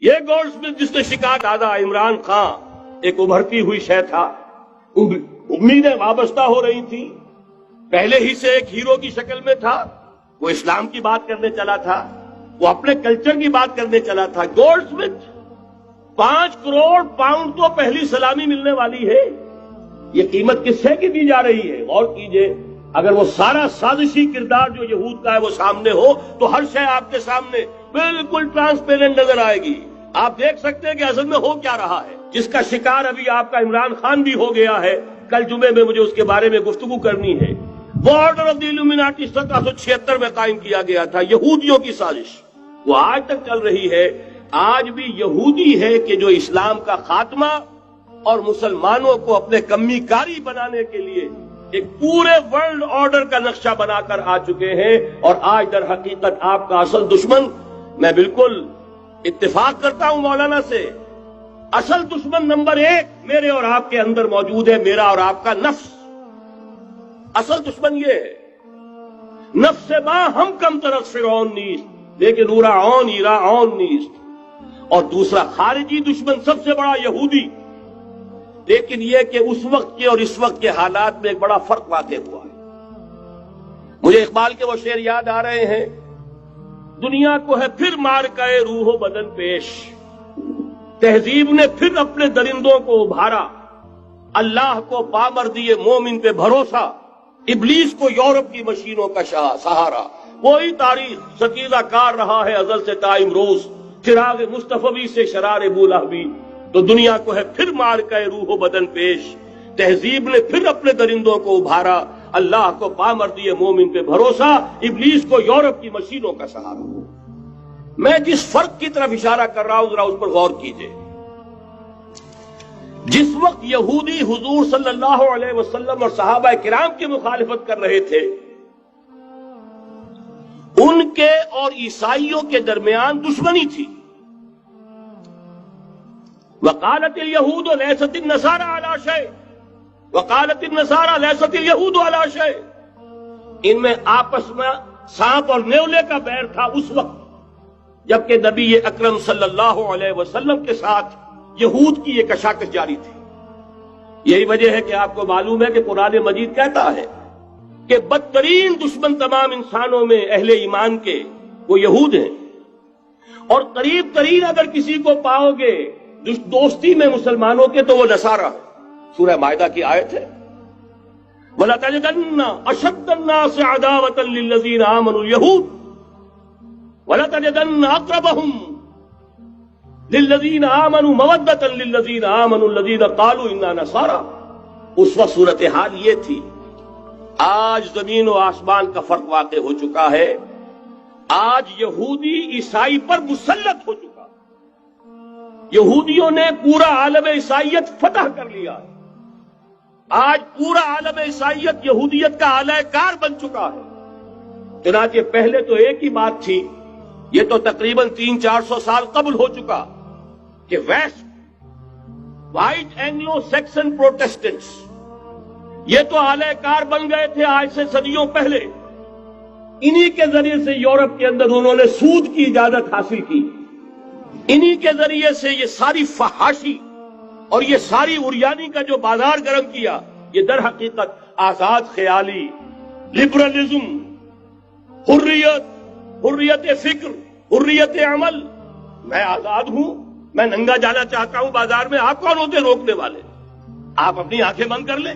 یہ gold Smith جس نے شکار دادا عمران خان ایک ابھرتی ہوئی شے تھا، امیدیں وابستہ ہو رہی تھی، پہلے ہی سے ایک ہیرو کی شکل میں تھا، وہ اسلام کی بات کرنے چلا تھا، وہ اپنے کلچر کی بات کرنے چلا تھا۔ گولڈ سمتھ 5 کروڑ پاؤنڈ تو پہلی سلامی ملنے والی ہے، یہ قیمت کس سے کی دی جا رہی ہے؟ غور کیجئے، اگر وہ سارا سازشی کردار جو یہود کا ہے وہ سامنے ہو تو ہر شے آپ کے سامنے بالکل ٹرانسپیرنٹ نظر آئے گی۔ آپ دیکھ سکتے ہیں کہ اصل میں ہو کیا رہا ہے، جس کا شکار ابھی آپ کا عمران خان بھی ہو گیا ہے۔ کل جمعے میں مجھے اس کے بارے میں گفتگو کرنی ہے۔ وہ آرڈر آف دی الومناٹی 1776 میں قائم کیا گیا تھا، یہودیوں کی سازش، وہ آج تک چل رہی ہے۔ آج بھی یہودی ہے کہ جو اسلام کا خاتمہ اور مسلمانوں کو اپنے کمی کاری بنانے کے لیے ایک پورے ورلڈ آرڈر کا نقشہ بنا کر آ چکے ہیں، اور آج در حقیقت آپ کا اصل دشمن، میں بالکل اتفاق کرتا ہوں مولانا سے، اصل دشمن نمبر 1 میرے اور آپ کے اندر موجود ہے، میرا اور آپ کا نفس۔ اصل دشمن یہ ہے، نفس ما ہم کم طرف فرعون نیست لیکن اورا عون ایرا عون نیست۔ اور دوسرا خارجی دشمن سب سے بڑا یہودی، لیکن یہ کہ اس وقت کے اور اس وقت کے حالات میں ایک بڑا فرق واقع ہوا ہے۔ مجھے اقبال کے وہ شعر یاد آ رہے ہیں، دنیا کو ہے پھر مار کے روح و بدن پیش، تہذیب نے پھر اپنے درندوں کو ابھارا، اللہ کو پامردی مومن پہ بھروسہ، ابلیس کو یورپ کی مشینوں کا سہارا۔ وہی تاریخ ستیزہ کار رہا ہے ازل سے تا امروز، چراغ مصطفی سے شرار بولہبی، تو دنیا کو ہے پھر مار کے روح و بدن پیش، تہذیب نے پھر اپنے درندوں کو ابھارا، اللہ کو پامردی مومن پہ بھروسہ، ابلیس کو یورپ کی مشینوں کا سہارا۔ میں جس فرق کی طرف اشارہ کر رہا ہوں ذرا اس پر غور کیجئے۔ جس وقت یہودی حضور صلی اللہ علیہ وسلم اور صحابہ کرام کی مخالفت کر رہے تھے، ان کے اور عیسائیوں کے درمیان دشمنی تھی۔ وقالت اليہود لیست النصارى علی شیء وقالت النصارى لیست اليہود علی شیء، ان میں آپس میں سانپ اور نیولے کا بیر تھا اس وقت، جبکہ نبی اکرم صلی اللہ علیہ وسلم کے ساتھ یہود کی یہ کشاکش جاری تھی۔ یہی وجہ ہے کہ آپ کو معلوم ہے کہ قرآن مجید کہتا ہے کہ بدترین دشمن تمام انسانوں میں اہل ایمان کے وہ یہود ہیں، اور قریب ترین اگر کسی کو پاؤ گے دوستی میں مسلمانوں کے تو وہ نصارہ ہے۔ سورہ مائدہ کی آیت ہے، وَلَتَجِدَنَّ أَشَدَّ النَّاسِ عَدَاوَةً لِلَّذِينَ آمَنُوا الْيَهُودَ وَلَتَجِدَنَّ أَقْرَبَهُمْ لِلَّذِينَ آمَنُوا مَوَدَّةً لِلَّذِينَ آمَنُوا الَّذِينَ قَالُوا إِنَّا نَصَارَى۔ اس وقت صورتحال یہ تھی۔ آج زمین و آسمان کا فرق واقع ہو چکا ہے، آج یہودی عیسائی پر مسلط ہو چکا، یہودیوں نے پورا عالم عیسائیت فتح کر لیا ہے، آج پورا عالم عیسائیت یہودیت کا اعلی کار بن چکا ہے۔ چنانچہ پہلے تو ایک ہی بات تھی، یہ تو تقریباً 300-400 سال قبل ہو چکا کہ west white Anglo Saxon Protestants یہ تو اعلی کار بن گئے تھے آج سے صدیوں پہلے، انہی کے ذریعے سے یورپ کے اندر انہوں نے سود کی اجازت حاصل کی، انہی کے ذریعے سے یہ ساری فحاشی اور یہ ساری عریانی کا جو بازار گرم کیا، یہ در حقیقت آزاد خیالی، لبرلزم، حریت فکر، حریت عمل، میں آزاد ہوں، میں ننگا جانا چاہتا ہوں بازار میں، آپ کون ہوتے روکنے والے؟ آپ اپنی آنکھیں بند کر لیں،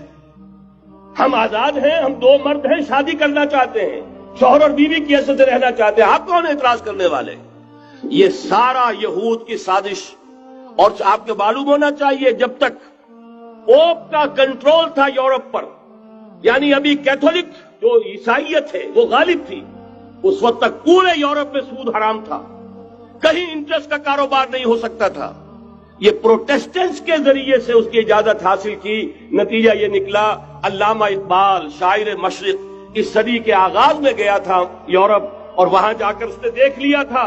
ہم آزاد ہیں، ہم 2 مرد ہیں، شادی کرنا چاہتے ہیں، شوہر اور بیوی کی حیثیت سے رہنا چاہتے ہیں، آپ کون اعتراض کرنے والے؟ یہ سارا یہود کی سازش۔ اور آپ کو معلوم ہونا چاہیے جب تک پوپ کا کنٹرول تھا یورپ پر، یعنی ابھی کیتھولک جو عیسائیت ہے وہ غالب تھی، اس وقت تک پورے یورپ میں سود حرام تھا، کہیں انٹرسٹ کا کاروبار نہیں ہو سکتا تھا۔ یہ پروٹیسٹنٹس کے ذریعے سے اس کی اجازت حاصل کی، نتیجہ یہ نکلا، علامہ اقبال شاعر مشرق اس صدی کے آغاز میں گیا تھا یورپ، اور وہاں جا کر اس نے دیکھ لیا تھا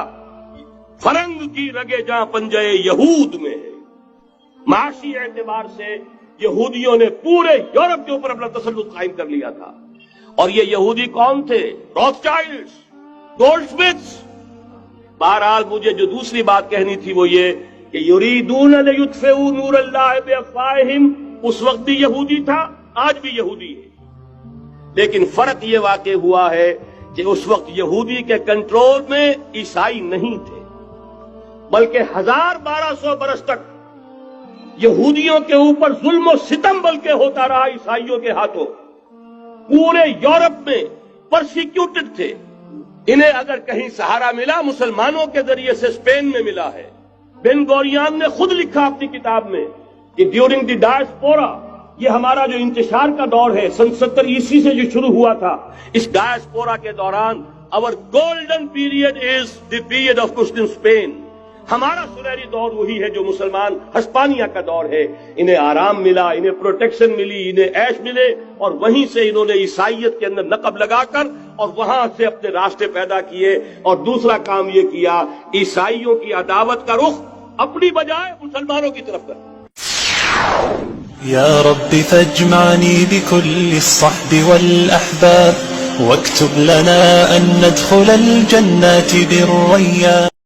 فرنگ کی رگے جہاں پنجے یہود میں ہے۔ معاشی اعتبار سے یہودیوں نے پورے یورپ کے اوپر اپنا تسلط قائم کر لیا تھا، اور یہ یہودی کون تھے؟ روتھ چائلڈز، گولڈ سمتھس، بہرحال مجھے جو دوسری بات کہنی تھی وہ یہ کہ یریدون لیطفئوا نور اللہ بافواہہم، اس وقت بھی یہودی تھا، آج بھی یہودی ہے، لیکن فرق یہ واقع ہوا ہے کہ اس وقت یہودی کے کنٹرول میں عیسائی نہیں تھے، بلکہ 1200 برس تک یہودیوں کے اوپر ظلم و ستم بلکہ ہوتا رہا عیسائیوں کے ہاتھوں. پورے یورپ میں پرسیکیوٹڈ تھے. انہیں اگر کہیں سہارا ملا مسلمانوں کے ذریعے سے اسپین میں ملا ہے. بن گوریان نے خود لکھا اپنی کتاب میں کہ ڈیورنگ دی ڈائسپورا، یہ ہمارا جو انتشار کا دور ہے 70 عیسوی سے جو شروع ہوا تھا، اس ڈائسپورا کے دوران our golden period is the period of Christian Spain. ہمارا سنہری دور وہی ہے جو مسلمان ہسپانیہ کا دور ہے. انہیں آرام ملا، انہیں پروٹیکشن ملی، انہیں عیش ملے، اور وہیں سے انہوں نے عیسائیت کے اندر نقب لگا کر اور وہاں سے اپنے راستے پیدا کیے. اور دوسرا کام یہ کیا، عیسائیوں کی عداوت کا رخ اپنی بجائے مسلمانوں کی طرف کر. یا رب فاجمعنی بكل الصحب والأحباب واكتب لنا أن ندخل الجنات بالريان.